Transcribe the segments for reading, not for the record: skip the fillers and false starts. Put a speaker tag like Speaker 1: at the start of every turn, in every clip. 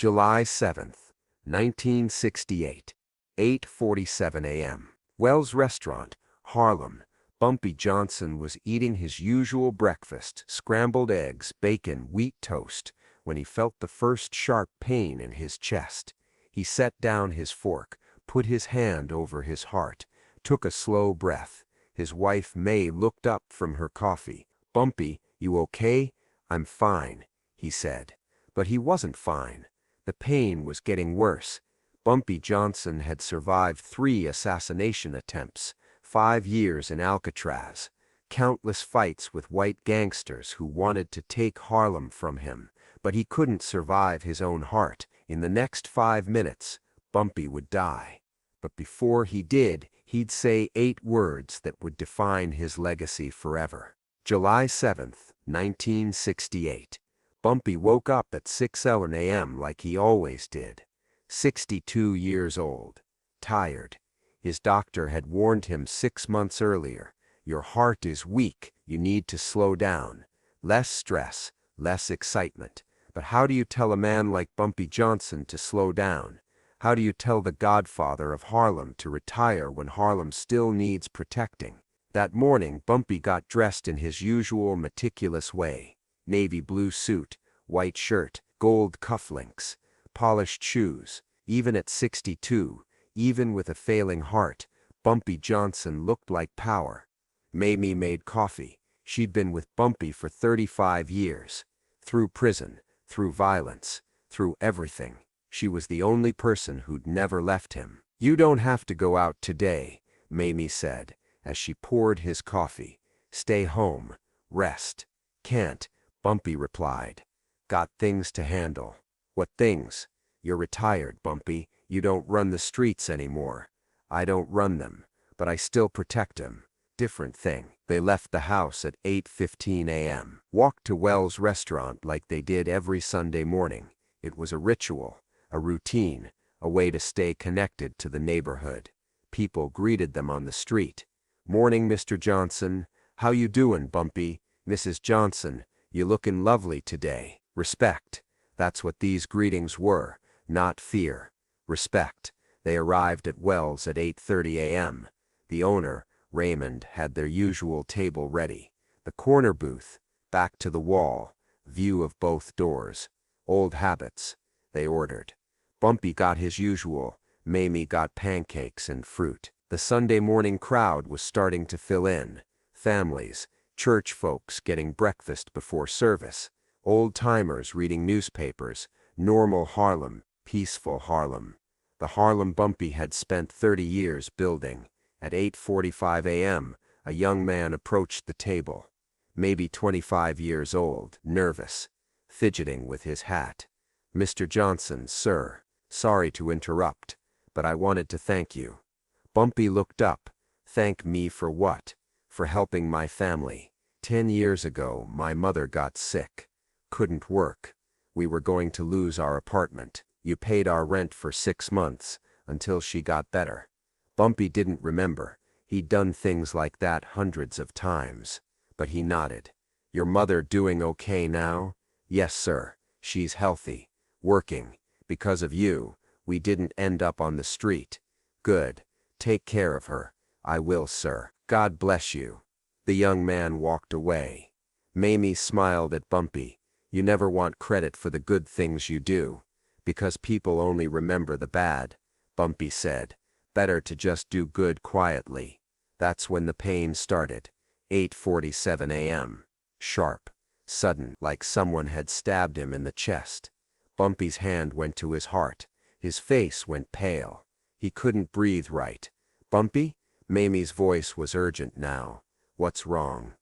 Speaker 1: July 7th, 1968, 8:47 a.m. Wells Restaurant, Harlem. Bumpy Johnson was eating his usual breakfast, scrambled eggs, bacon, wheat toast, when he felt the first sharp pain in his chest. He set down his fork, put his hand over his heart, took a slow breath. His wife May looked up from her coffee. "Bumpy, you okay?" "I'm fine," he said. But he wasn't fine. The pain was getting worse. Bumpy Johnson had survived 3 assassination attempts, 5 years in Alcatraz, countless fights with white gangsters who wanted to take Harlem from him, but he couldn't survive his own heart. In the next 5 minutes, Bumpy would die. But before he did, he'd say 8 words that would define his legacy forever. July 7th, 1968. Bumpy woke up at 6:11 a.m. like he always did. 62 years old. Tired. His doctor had warned him 6 months earlier. "Your heart is weak, you need to slow down. Less stress, less excitement." But how do you tell a man like Bumpy Johnson to slow down? How do you tell the godfather of Harlem to retire when Harlem still needs protecting? That morning, Bumpy got dressed in his usual meticulous way. Navy blue suit, white shirt, gold cufflinks, polished shoes. Even at 62, even with a failing heart, Bumpy Johnson looked like power. Mayme made coffee. She'd been with Bumpy for 35 years. Through prison, through violence, through everything. She was the only person who'd never left him. "You don't have to go out today," Mayme said, as she poured his coffee. "Stay home, rest." "Can't," Bumpy replied. "Got things to handle." "What things?" "You're retired, Bumpy. You don't run the streets anymore." "I don't run them, but I still protect them." "Different thing." They left the house at 8:15 a.m. Walked to Wells Restaurant like they did every Sunday morning. It was a ritual, a routine, a way to stay connected to the neighborhood. People greeted them on the street. "Morning, Mr. Johnson. How you doin', Bumpy?" "Mrs. Johnson, you lookin' lovely today." Respect. That's what these greetings were, not fear. Respect. They arrived at Wells at 8:30 a.m. The owner, Raymond, had their usual table ready. The corner booth, back to the wall, view of both doors. Old habits. They ordered. Bumpy got his usual. Mayme got pancakes and fruit. The Sunday morning crowd was starting to fill in. Families, church folks getting breakfast before service. Old-timers reading newspapers. Normal Harlem, peaceful Harlem. The Harlem Bumpy had spent 30 years building. At 8:45 a.m., a young man approached the table. Maybe 25 years old, nervous, fidgeting with his hat. "Mr. Johnson, sir, sorry to interrupt, but I wanted to thank you." Bumpy looked up. "Thank me for what?" "For helping my family. 10 years ago, my mother got sick. Couldn't work. We were going to lose our apartment. You paid our rent for 6 months, until she got better." Bumpy didn't remember. He'd done things like that hundreds of times. But he nodded. "Your mother doing okay now?" "Yes, sir. She's healthy. Working. Because of you, we didn't end up on the street." "Good. Take care of her." "I will, sir." "God bless you." The young man walked away. Mayme smiled at Bumpy. "You never want credit for the good things you do, because people only remember the bad," Bumpy said. "Better to just do good quietly." That's when the pain started. 8:47 a.m. Sharp. Sudden, like someone had stabbed him in the chest. Bumpy's hand went to his heart. His face went pale. He couldn't breathe right. "Bumpy?" Mayme's voice was urgent now. "What's wrong?"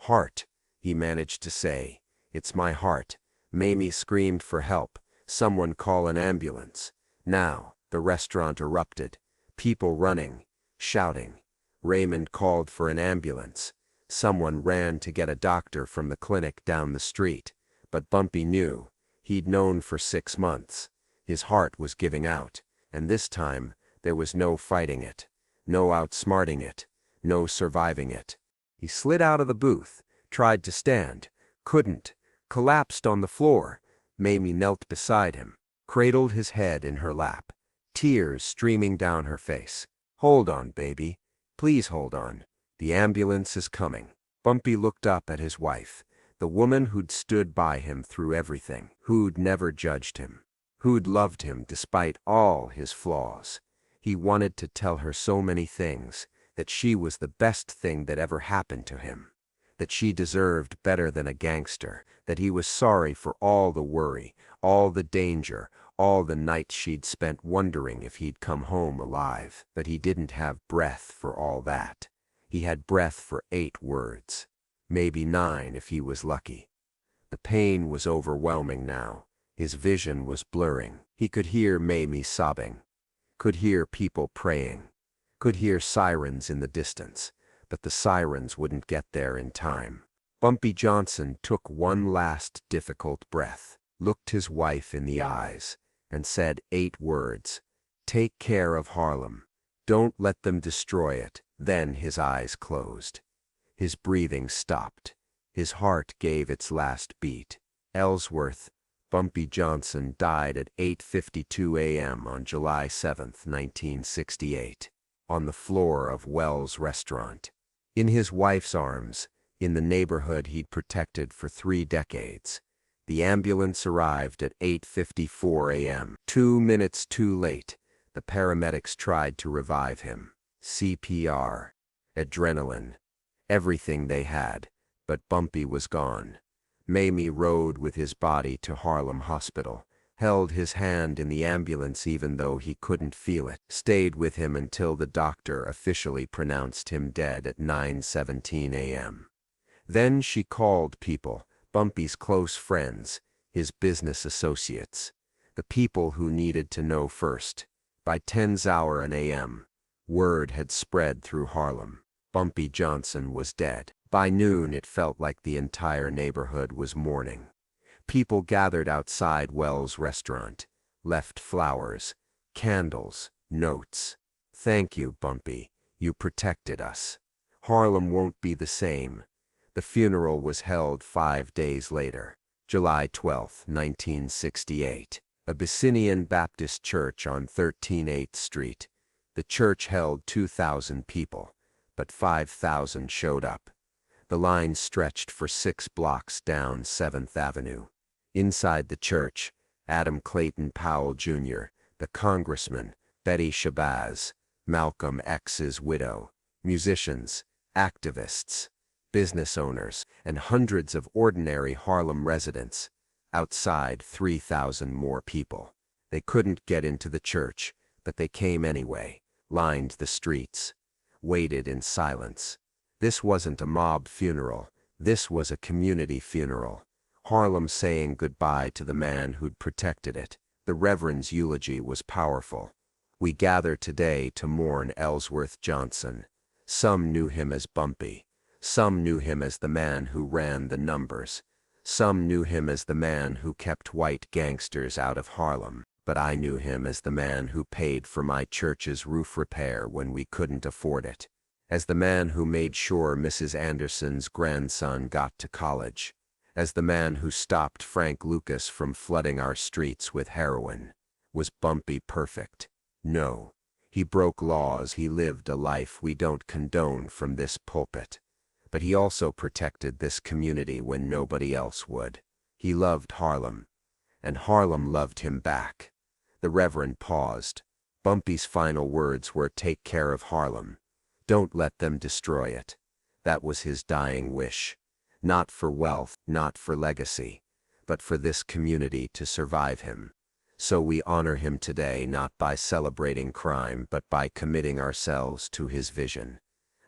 Speaker 1: "Heart," he managed to say. "It's my heart." Mayme screamed for help. "Someone call an ambulance." Now, the restaurant erupted. People running, shouting. Raymond called for an ambulance. Someone ran to get a doctor from the clinic down the street. But Bumpy knew. He'd known for 6 months. His heart was giving out, and this time, there was no fighting it, no outsmarting it, no surviving it. He slid out of the booth, tried to stand, couldn't, collapsed on the floor. Mayme knelt beside him. cradled his head in her lap, tears streaming down her face. "Hold on, baby. Please hold on. The ambulance is coming." Bumpy looked up at his wife, the woman who'd stood by him through everything, who'd never judged him, who'd loved him despite all his flaws. He wanted to tell her so many things, that she was the best thing that ever happened to him, that she deserved better than a gangster, that he was sorry for all the worry, all the danger, all the nights she'd spent wondering if he'd come home alive. But he didn't have breath for all that. He had breath for 8 words, maybe 9 if he was lucky. The pain was overwhelming now. His vision was blurring. He could hear Mayme sobbing, could hear people praying, could hear sirens in the distance, but the sirens wouldn't get there in time. Bumpy Johnson took one last difficult breath, looked his wife in the eyes, and said 8 words: "Take care of Harlem. Don't let them destroy it." Then his eyes closed. His breathing stopped. His heart gave its last beat. Ellsworth Bumpy Johnson died at 8:52 a.m. on July 7, 1968, on the floor of Wells' restaurant. In his wife's arms, in the neighborhood he'd protected for 3 decades. The ambulance arrived at 8:54 a.m. 2 minutes too late. The paramedics tried to revive him. CPR, adrenaline, everything they had, but Bumpy was gone. Mayme rode with his body to Harlem Hospital, held his hand in the ambulance even though he couldn't feel it, stayed with him until the doctor officially pronounced him dead at 9:17 a.m. Then she called people, Bumpy's close friends, his business associates, the people who needed to know first. By 10:00 a.m., word had spread through Harlem. Bumpy Johnson was dead. By noon it felt like the entire neighborhood was mourning. People gathered outside Wells' restaurant, left flowers, candles, notes. "Thank you, Bumpy. You protected us. Harlem won't be the same." The funeral was held 5 days later, July 12, 1968. Abyssinian Baptist Church on 138th Street. The church held 2,000 people, but 5,000 showed up. The line stretched for 6 blocks down 7th Avenue. Inside the church, Adam Clayton Powell Jr., the congressman, Betty Shabazz, Malcolm X's widow, musicians, activists, business owners, and hundreds of ordinary Harlem residents. Outside, 3,000 more people. They couldn't get into the church, but they came anyway, lined the streets, waited in silence. This wasn't a mob funeral. This was a community funeral. Harlem saying goodbye to the man who'd protected it. The Reverend's eulogy was powerful. "We gather today to mourn Ellsworth Johnson. Some knew him as Bumpy. Some knew him as the man who ran the numbers. Some knew him as the man who kept white gangsters out of Harlem. But I knew him as the man who paid for my church's roof repair when we couldn't afford it. As the man who made sure Mrs. Anderson's grandson got to college. As the man who stopped Frank Lucas from flooding our streets with heroin." Was Bumpy perfect? No. He broke laws. He lived a life we don't condone from this pulpit. But he also protected this community when nobody else would. He loved Harlem, and Harlem loved him back. The Reverend paused. Bumpy's final words were, "Take care of Harlem. Don't let them destroy it." That was his dying wish. Not for wealth, not for legacy, but for this community to survive him. So we honor him today not by celebrating crime but by committing ourselves to his vision.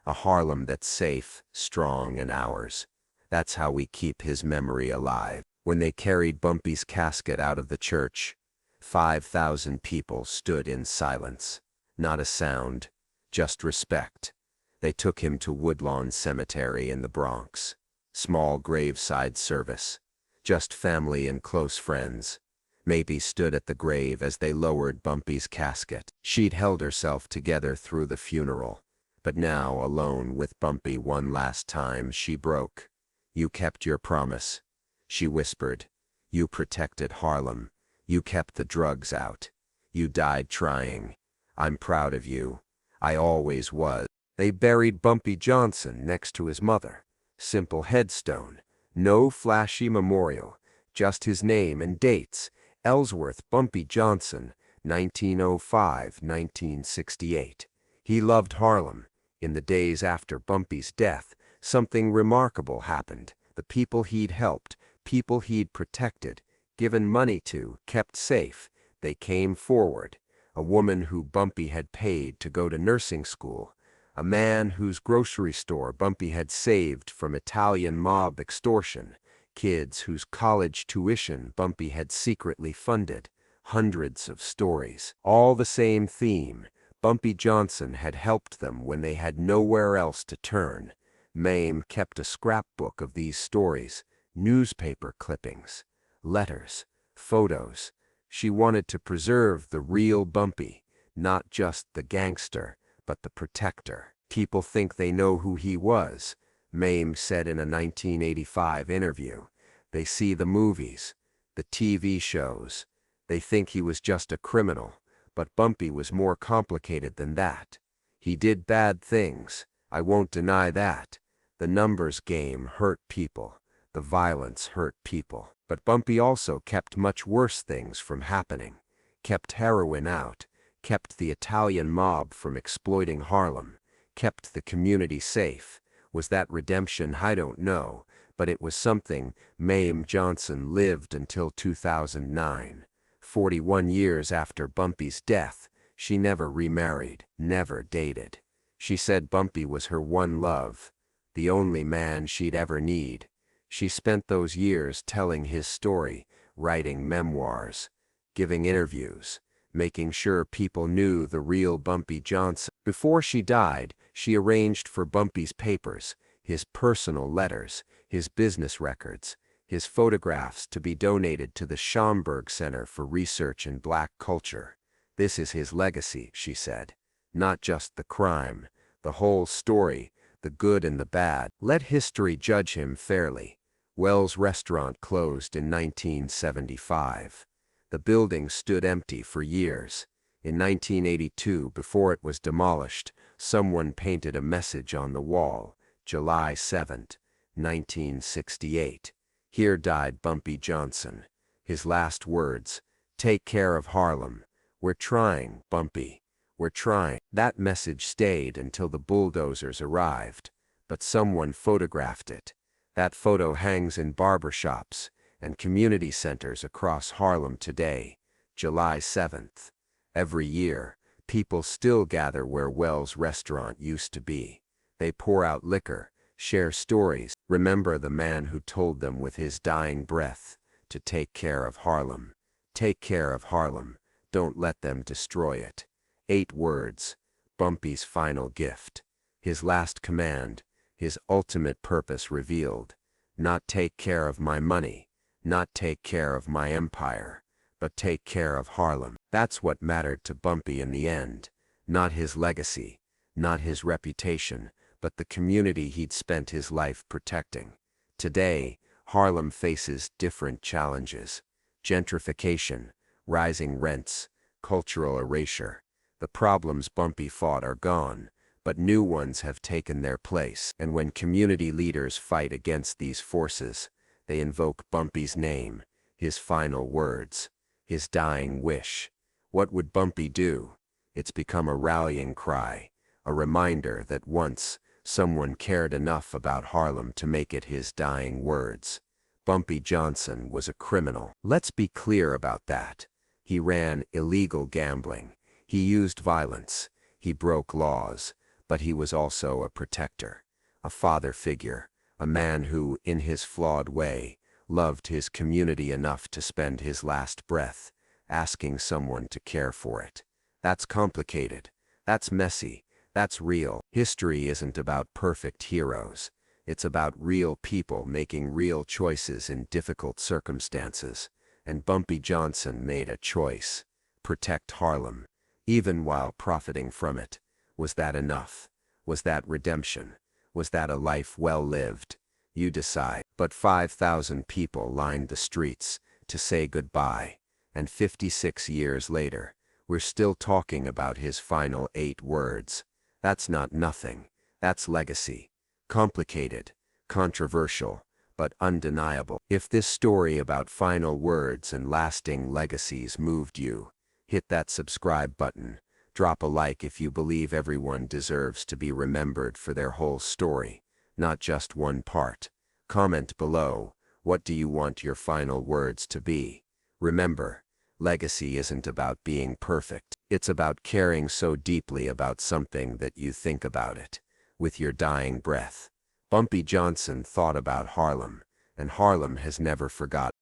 Speaker 1: A Harlem that's safe, strong, and ours. That's how we keep his memory alive. When they carried Bumpy's casket out of the church, 5,000 people stood in silence. Not a sound, just respect. They took him to Woodlawn Cemetery in the Bronx. Small graveside service. Just family and close friends. Maybe stood at the grave as they lowered Bumpy's casket. She'd held herself together through the funeral. But now, alone with Bumpy one last time, she broke. "You kept your promise," she whispered. "You protected Harlem. You kept the drugs out. You died trying. I'm proud of you. I always was. They buried Bumpy Johnson next to his mother. Simple headstone. No flashy memorial. Just his name and dates. Ellsworth Bumpy Johnson, 1905–1968. He loved Harlem. In the days after Bumpy's death, something remarkable happened. The people he'd helped, people he'd protected, given money to, kept safe, they came forward. A woman who Bumpy had paid to go to nursing school. A man whose grocery store Bumpy had saved from Italian mob extortion. Kids whose college tuition Bumpy had secretly funded. Hundreds of stories, all the same theme. Bumpy Johnson had helped them when they had nowhere else to turn. Mayme kept a scrapbook of these stories, newspaper clippings, letters, photos. She wanted to preserve the real Bumpy, not just the gangster, but the protector. People think they know who he was, Mayme said in a 1985 interview. They see the movies, the TV shows. They think he was just a criminal, but Bumpy was more complicated than that. He did bad things, I won't deny that. The numbers game hurt people. The violence hurt people. But Bumpy also kept much worse things from happening. Kept heroin out. Kept the Italian mob from exploiting Harlem. Kept the community safe. Was that redemption? I don't know. But it was something. Mayme Johnson lived until 2009. 41 years after Bumpy's death, she never remarried, never dated. She said Bumpy was her one love, the only man she'd ever need. She spent those years telling his story, writing memoirs, giving interviews, making sure people knew the real Bumpy Johnson. Before she died, she arranged for Bumpy's papers, his personal letters, his business records, his photographs to be donated to the Schomburg Center for Research in Black Culture. This is his legacy, she said. Not just the crime, the whole story, the good and the bad. Let history judge him fairly. Wells Restaurant closed in 1975. The building stood empty for years. In 1982, before it was demolished, someone painted a message on the wall, July 7, 1968. Here died Bumpy Johnson. His last words, "Take care of Harlem. We're trying, Bumpy. We're trying." That message stayed until the bulldozers arrived, but someone photographed it. That photo hangs in barbershops and community centers across Harlem today, July 7th. Every year, people still gather where Wells Restaurant used to be. They pour out liquor, share stories, remember the man who told them with his dying breath to take care of Harlem. Take care of Harlem. Don't let them destroy it. 8 words, Bumpy's final gift. His last command, his ultimate purpose revealed. Not take care of my money, not take care of my empire, but take care of Harlem. That's what mattered to Bumpy in the end. Not his legacy, not his reputation, but the community he'd spent his life protecting. Today, Harlem faces different challenges. Gentrification, rising rents, cultural erasure. The problems Bumpy fought are gone, but new ones have taken their place. And when community leaders fight against these forces, they invoke Bumpy's name, his final words, his dying wish. What would Bumpy do? It's become a rallying cry, a reminder that once, someone cared enough about Harlem to make it his dying words. Bumpy Johnson was a criminal. Let's be clear about that. He ran illegal gambling. He used violence. He broke laws. But he was also a protector, a father figure, a man who, in his flawed way, loved his community enough to spend his last breath asking someone to care for it. That's complicated. That's messy. That's real. History isn't about perfect heroes. It's about real people making real choices in difficult circumstances. And Bumpy Johnson made a choice. Protect Harlem, even while profiting from it. Was that enough? Was that redemption? Was that a life well lived? You decide. But 5,000 people lined the streets to say goodbye. And 56 years later, we're still talking about his final 8 words. That's not nothing. That's legacy. Complicated, controversial, but undeniable. If this story about final words and lasting legacies moved you, hit that subscribe button. Drop a like if you believe everyone deserves to be remembered for their whole story, not just one part. Comment below, what do you want your final words to be? Remember, legacy isn't about being perfect. It's about caring so deeply about something that you think about it with your dying breath. Bumpy Johnson thought about Harlem, and Harlem has never forgotten.